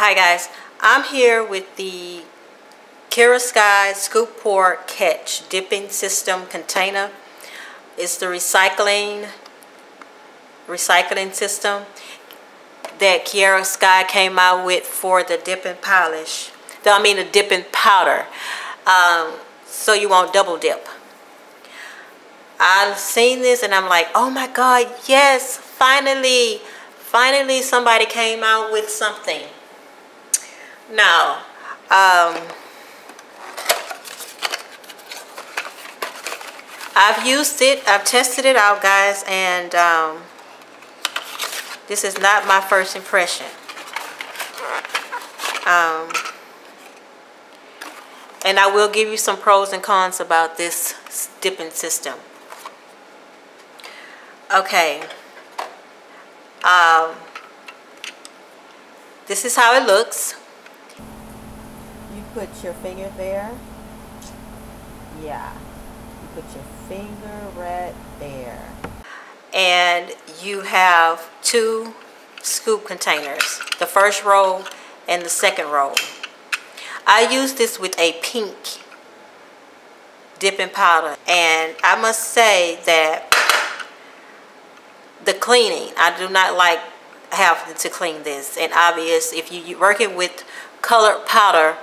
Hi guys, I'm here with the Kiara Sky Scoop Pour Catch Dipping System Container. It's the recycling system that Kiara Sky came out with for the dipping polish. The dipping powder. So you won't double dip. I've seen this and I'm like, oh my God, yes, finally somebody came out with something. Now, I've used it, I've tested it out, guys, and this is not my first impression. And I will give you some pros and cons about this dipping system. Okay. This is how it looks. You put your finger there. Yeah. You put your finger right there. And you have two scoop containers. The first row and the second row. I use this with a pink dipping powder. And I must say that the cleaning, I do not like having to clean this. And obvious, if you're working with colored powder,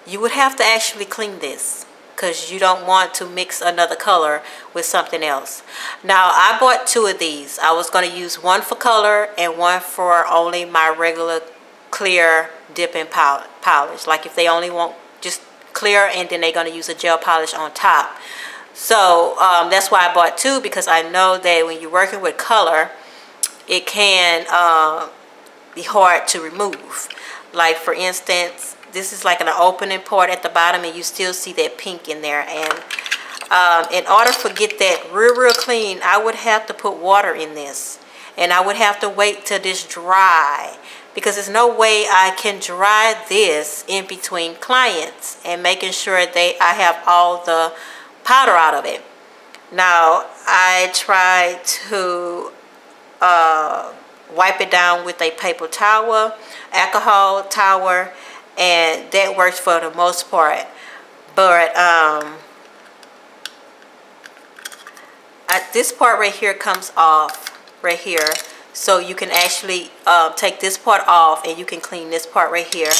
you would have to actually clean this because you don't want to mix another color with something else. Now, I bought two of these. I was going to use one for color and one for only my regular clear dipping polish. Like if they only want just clear, and then they're going to use a gel polish on top. So that's why I bought two, because I know that when you're working with color, it can be hard to remove. Like for instance, this is like an opening part at the bottom, and you still see that pink in there. And in order to get that real clean, I would have to put water in this, and I would have to wait till this dry, because there's no way I can dry this in between clients and making sure that I have all the powder out of it. Now, I try to wipe it down with a paper towel, alcohol towel, and that works for the most part. But this part right here comes off right here, so you can actually take this part off and you can clean this part right here,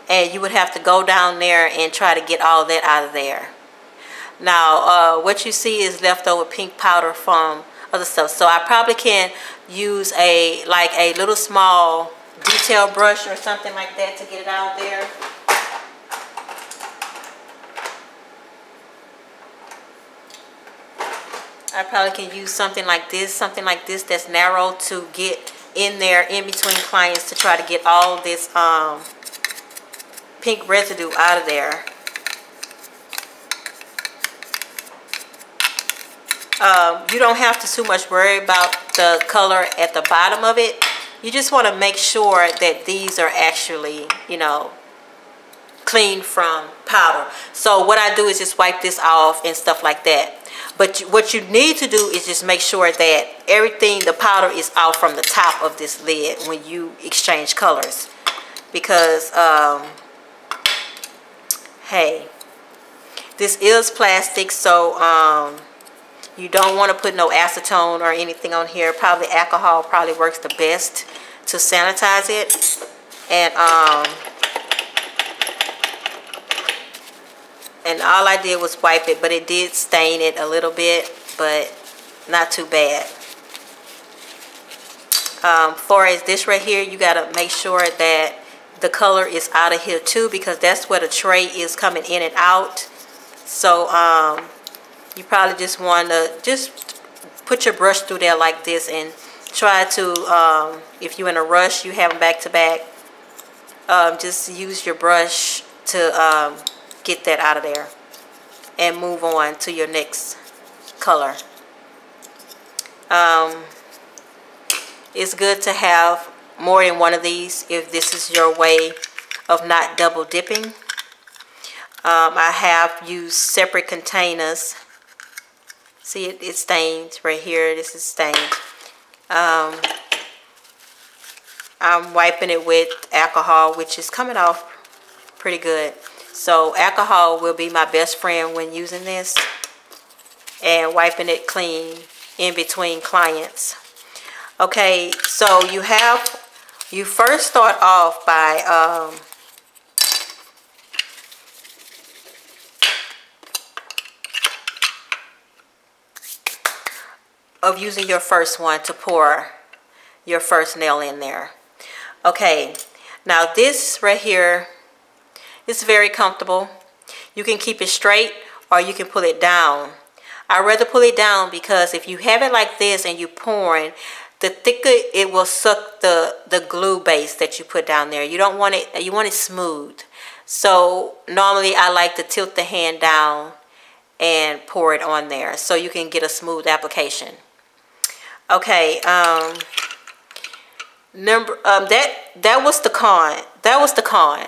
and you would have to go down there and try to get all that out of there. Now, what you see is leftover pink powder from other stuff. So I probably can use a little small detail brush or something like that to get it out there. I probably can use something like this that's narrow to get in there in between clients to try to get all this pink residue out of there. You don't have to too much worry about the color at the bottom of it. You just want to make sure that these are actually, you know, clean from powder. So what I do is just wipe this off and stuff like that. But what you need to do is just make sure that everything, the powder is out from the top of this lid when you exchange colors. Because, hey, this is plastic, so you don't want to put no acetone or anything on here. Probably alcohol probably works the best to sanitize it. And all I did was wipe it, but it did stain it a little bit, but not too bad. For as this right here, you got to make sure that the color is out of here too, because that's where the tray is coming in and out. So you probably just want to just put your brush through there like this and try to, if you're in a rush, you have them back to back, just use your brush to get that out of there and move on to your next color. It's good to have more than one of these if this is your way of not double dipping. I have used separate containers. See, it stains right here. This is stained. I'm wiping it with alcohol, which is coming off pretty good. So alcohol will be my best friend when using this, and wiping it clean in between clients. Okay, so you first start off by of using your first one to pour your first nail in there. Okay, now this right here is very comfortable. You can keep it straight or you can pull it down. I'd rather pull it down because if you have it like this and you're pouring, the thicker it will suck the glue base that you put down there. You don't want it, you want it smooth. So normally I like to tilt the hand down and pour it on there so you can get a smooth application. Okay, that was the con. That was the con.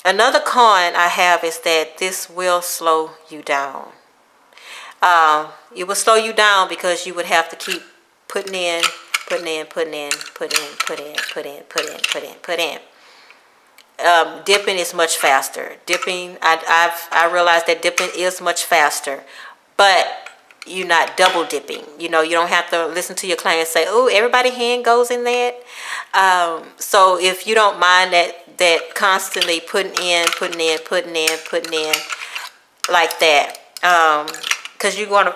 Another con I have is that this will slow you down. It will slow you down because you would have to keep putting in. Dipping is much faster. Dipping, I realized that dipping is much faster, but you're not double dipping. You know, you don't have to listen to your client say, "Oh, everybody's hand goes in that." So if you don't mind that constantly putting in like that, because you're going to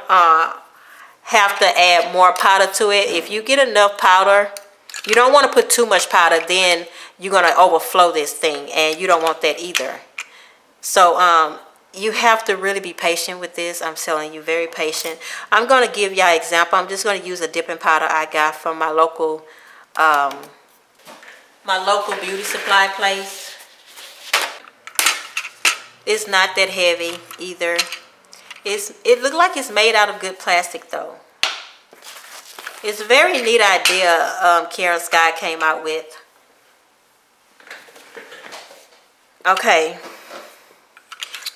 have to add more powder to it. If you get enough powder, you don't want to put too much powder, then you're going to overflow this thing, and you don't want that either. So you have to really be patient with this. I'm telling you, very patient. I'm going to give y'all an example. I'm just going to use a dipping powder I got from my local beauty supply place. It's not that heavy either. It looks like it's made out of good plastic though. It's a very neat idea Kiara Sky came out with. Okay.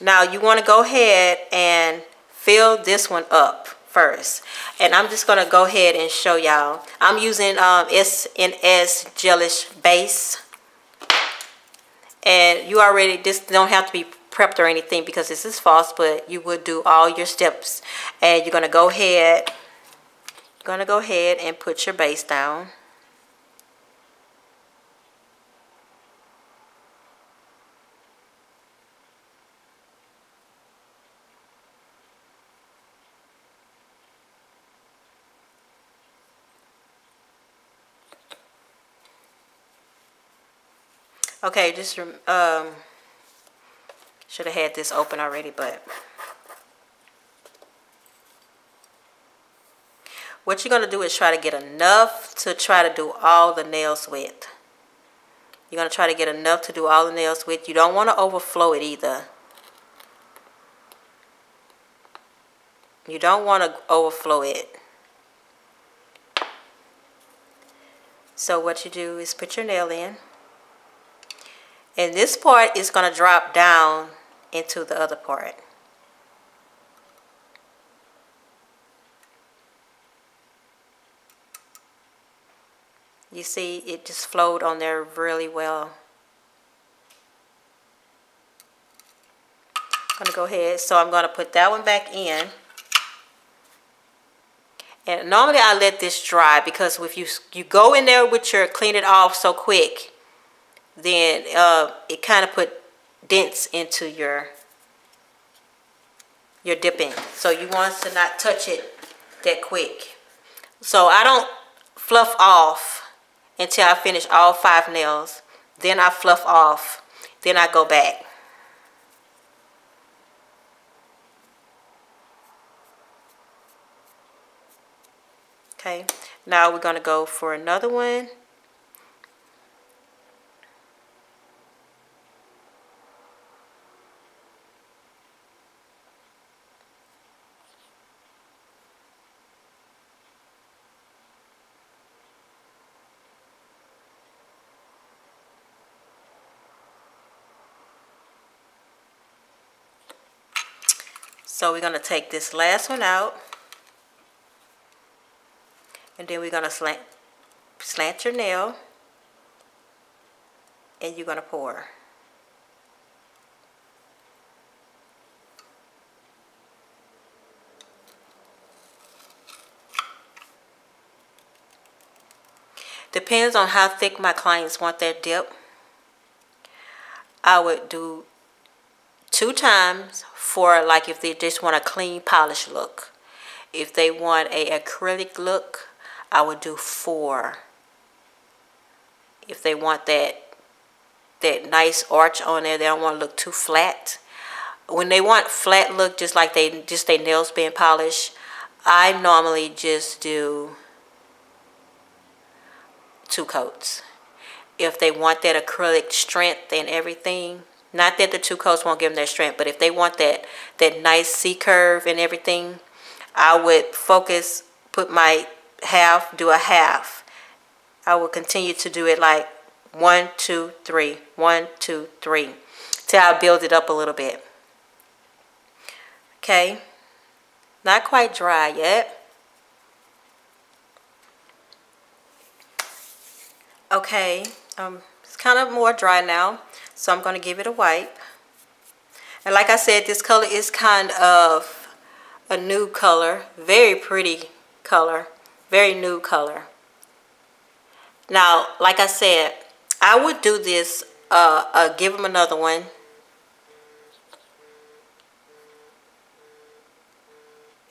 Now you want to go ahead and fill this one up first. And I'm just going to go ahead and show y'all. I'm using S&S Gelish Base. And you already, this don't have to be prepped or anything because this is false, but you would do all your steps. And you're going to go ahead and put your base down. Okay, just should have had this open already, but what you're going to do is try to get enough to try to do all the nails with. You're going to try to get enough to do all the nails with. You don't want to overflow it either. You don't want to overflow it. So what you do is put your nail in. And this part is going to drop down into the other part. You see, it just flowed on there really well. I'm going to go ahead. So I'm going to put that one back in. And normally I let this dry because if you go in there with your clean it off so quick, then it kind of put dents into your dipping. So you want to not touch it that quick. So I don't fluff off until I finish all 5 nails. Then I fluff off. Then I go back. Okay, now we're going to go for another one. So we're going to take this last one out. And then we're going to slant your nail, and you're going to pour. Depends on how thick my clients want their dip. I would do 2 times for like if they just want a clean polished look. If they want a acrylic look, I would do 4. If they want that nice arch on there, they don't want to look too flat. When they want flat look, just like their nails being polished, I normally just do 2 coats. If they want that acrylic strength and everything, not that the 2 coats won't give them that strength, but if they want that nice C curve and everything, I would focus, put my half, do a half. I will continue to do it like 1, 2, 3, 1, 2, 3, till I build it up a little bit. Okay, not quite dry yet. Okay, it's kind of more dry now, so I'm going to give it a wipe. And like I said, this color is kind of a nude color, very pretty color, very nude color. Now, like I said, I would do this, give them another one.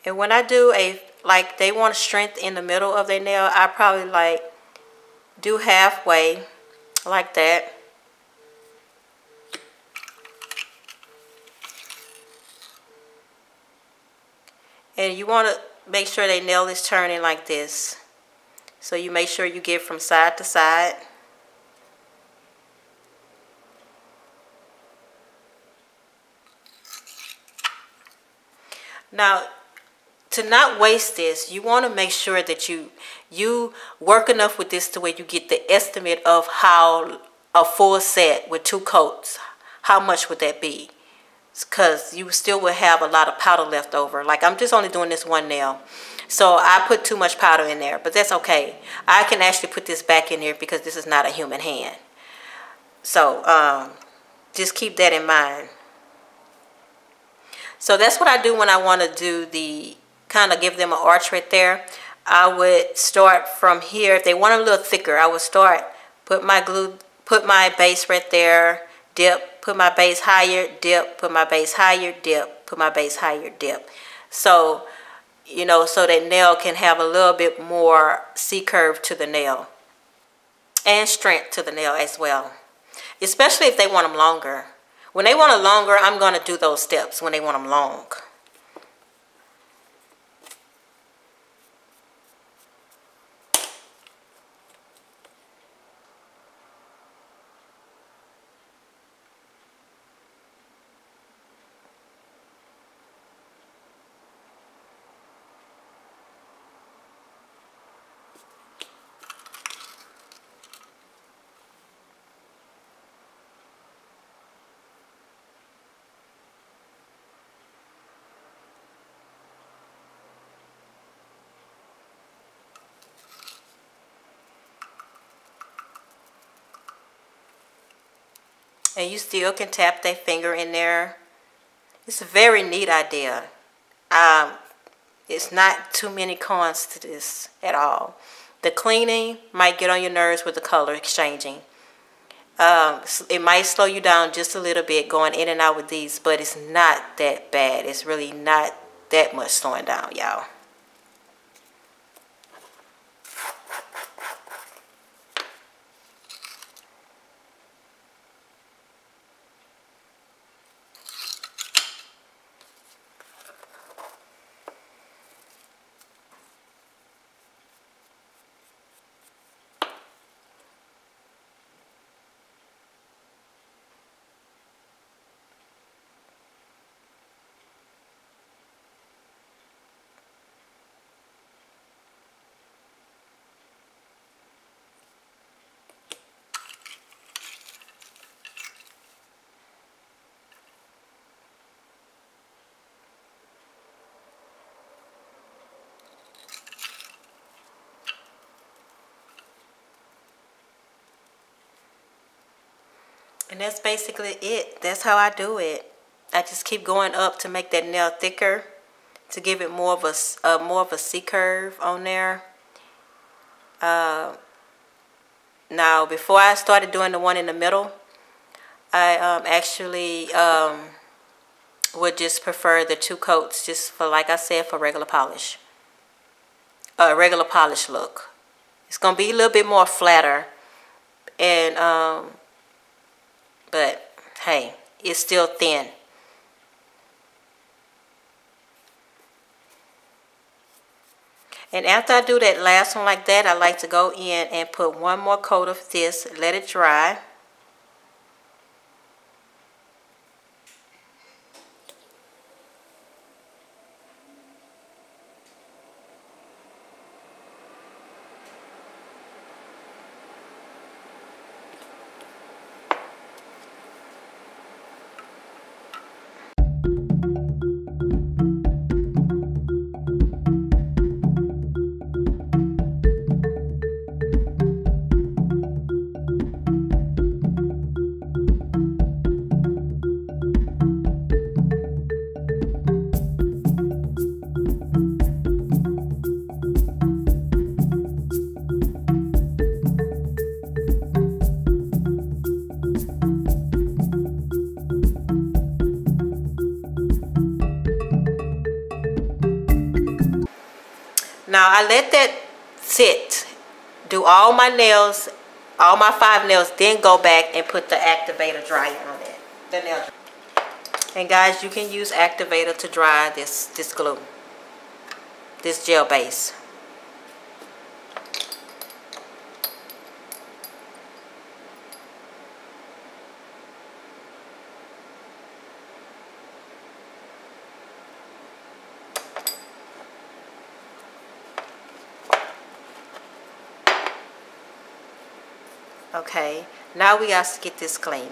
And when I do like they want strength in the middle of their nail, I probably like do halfway like that. And you want to make sure their nail is turning like this. So you make sure you get from side to side. Now, to not waste this, you want to make sure that you work enough with this to where you get the estimate of how a full set with 2 coats, how much would that be? Because you still will have a lot of powder left over. Like, I'm just only doing this 1 nail, so I put too much powder in there, but that's okay. I can actually put this back in here because this is not a human hand. So just keep that in mind. So that's what I do when I want to do the kind of give them an arch right there. I would start from here. If they want a little thicker, I would start, put my base right there, dip, put my base higher, dip, put my base higher, dip, put my base higher, dip. So, you know, so that nail can have a little bit more C curve to the nail and strength to the nail as well, especially if they want them longer. When they want it longer, I'm going to do those steps when they want them long. And you still can tap that finger in there. It's a very neat idea. It's not too many cons to this at all. The cleaning might get on your nerves with the color exchanging. It might slow you down just a little bit going in and out with these, but it's not that bad. It's really not that much slowing down, y'all. And that's basically it. That's how I do it. I just keep going up to make that nail thicker, to give it more of a C curve on there. Now, before I started doing the one in the middle, I actually would just prefer the 2 coats, just for, like I said, for regular polish. Regular polish look. It's gonna be a little bit more flatter, and but hey, it's still thin. And after I do that last one like that, I like to go in and put one more coat of this, let it dry. Now I let that sit, do all my nails, all my 5 nails, then go back and put the activator dryer on it. The nail dryer. And guys, you can use activator to dry this glue, this gel base. Okay, now we got to get this clean.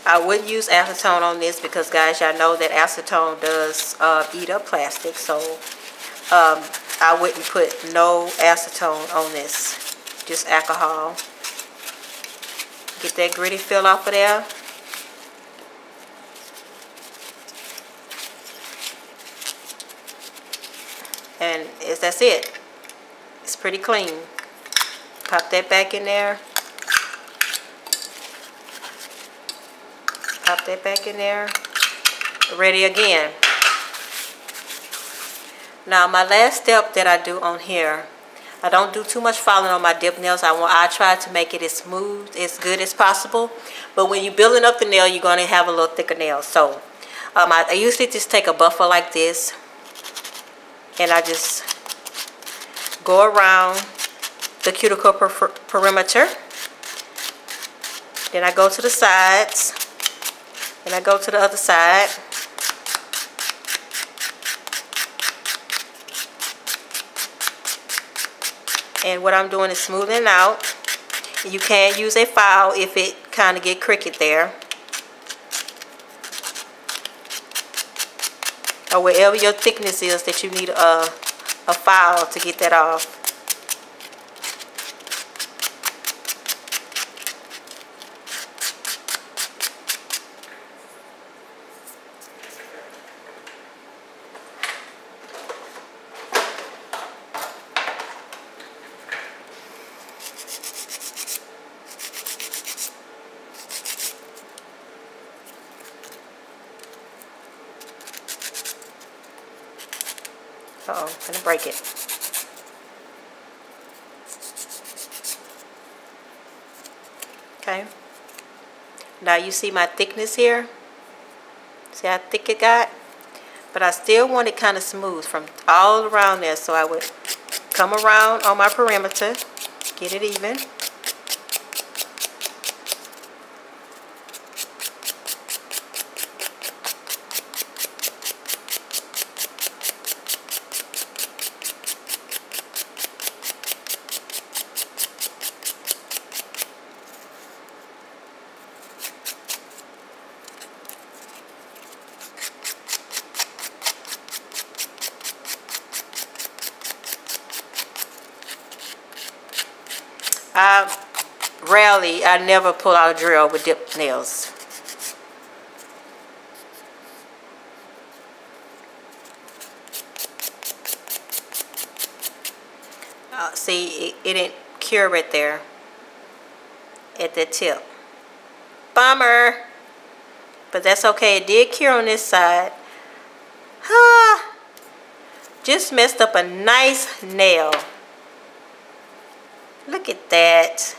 I would use acetone on this because, guys, y'all know that acetone does eat up plastic. So I wouldn't put no acetone on this. Just alcohol. Get that gritty feel off of there. And that's it. It's pretty clean. Pop that back in there. Pop that back in there. Ready again. Now my last step that I do on here, I don't do too much filing on my dip nails. I try to make it as smooth, as good as possible. But when you're building up the nail, you're going to have a little thicker nail. So I usually just take a buffer like this, and I just go around the cuticle perimeter. Then I go to the sides. And I go to the other side. And what I'm doing is smoothing out. You can use a file if it kind of get crooked there. Or wherever your thickness is that you need a file to get that off. Uh-oh, I'm gonna break it. Okay. Now you see my thickness here? See how thick it got? But I still want it kind of smooth from all around there. So I would come around on my perimeter, get it even. I never pull out a drill with dip nails. See, it didn't cure right there at the tip. Bummer. But that's okay. It did cure on this side. Just messed up a nice nail. Look at that.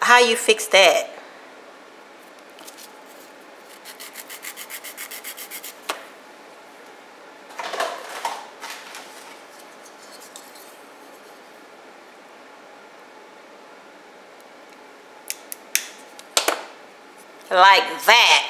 How you fix that? Like that.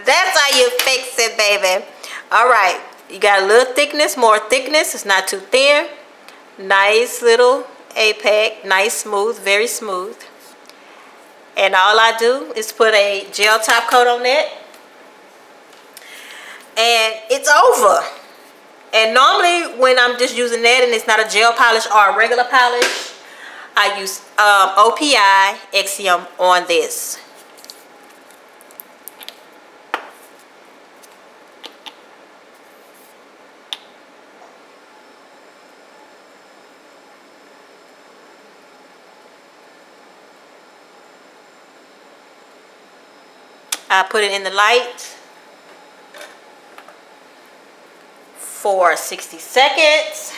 That's how you fix it, baby. All right, you got a little thickness, more thickness. It's not too thin. Nice little apex, nice smooth, very smooth. And all I do is put a gel top coat on it, and it's over. And normally when I'm just using that and it's not a gel polish or a regular polish, I use OPI Exium on this. I put it in the light for 60 seconds.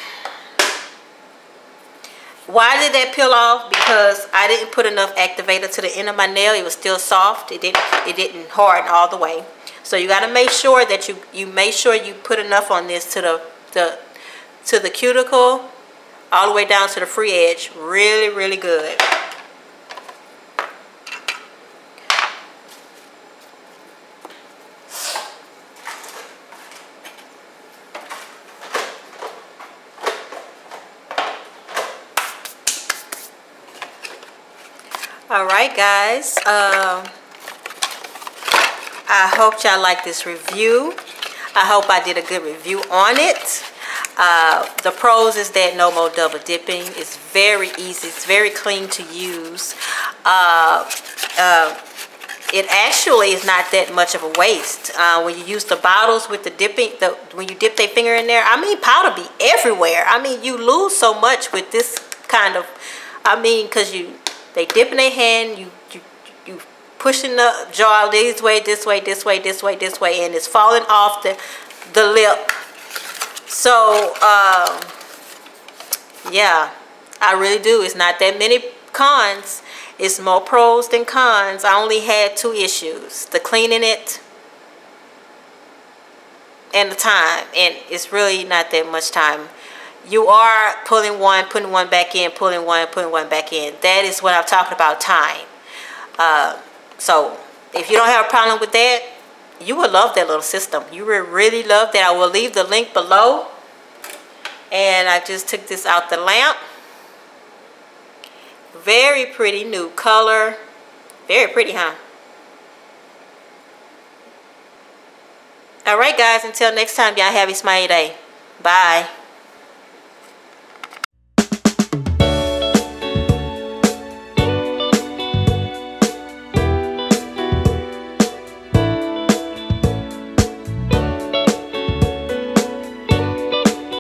Why did that peel off? Because I didn't put enough activator to the end of my nail. It was still soft. It didn't harden all the way. So you got to make sure that you make sure you put enough on this to the cuticle all the way down to the free edge. Really, really good. Alright guys, I hope y'all like this review. I hope I did a good review on it. The pros is that no more double dipping. It's very easy. It's very clean to use. It actually is not that much of a waste. When you use the bottles with the dipping, when you dip their finger in there, I mean, powder be everywhere. I mean, you lose so much with this kind of, I mean, because they dip in their hand, you pushing the jar this way, this way, this way, this way, this way, and it's falling off the lip. So, yeah, I really do. It's not that many cons. It's more pros than cons. I only had 2 issues: the cleaning it and the time. And it's really not that much time. You are pulling one, putting one back in, pulling one, putting one back in. That is what I'm talking about, time. So if you don't have a problem with that, you will love that little system. You will really love that. I will leave the link below. And I just took this out the lamp. Very pretty new color. Very pretty, huh? Alright guys, until next time, y'all have a smiley day. Bye.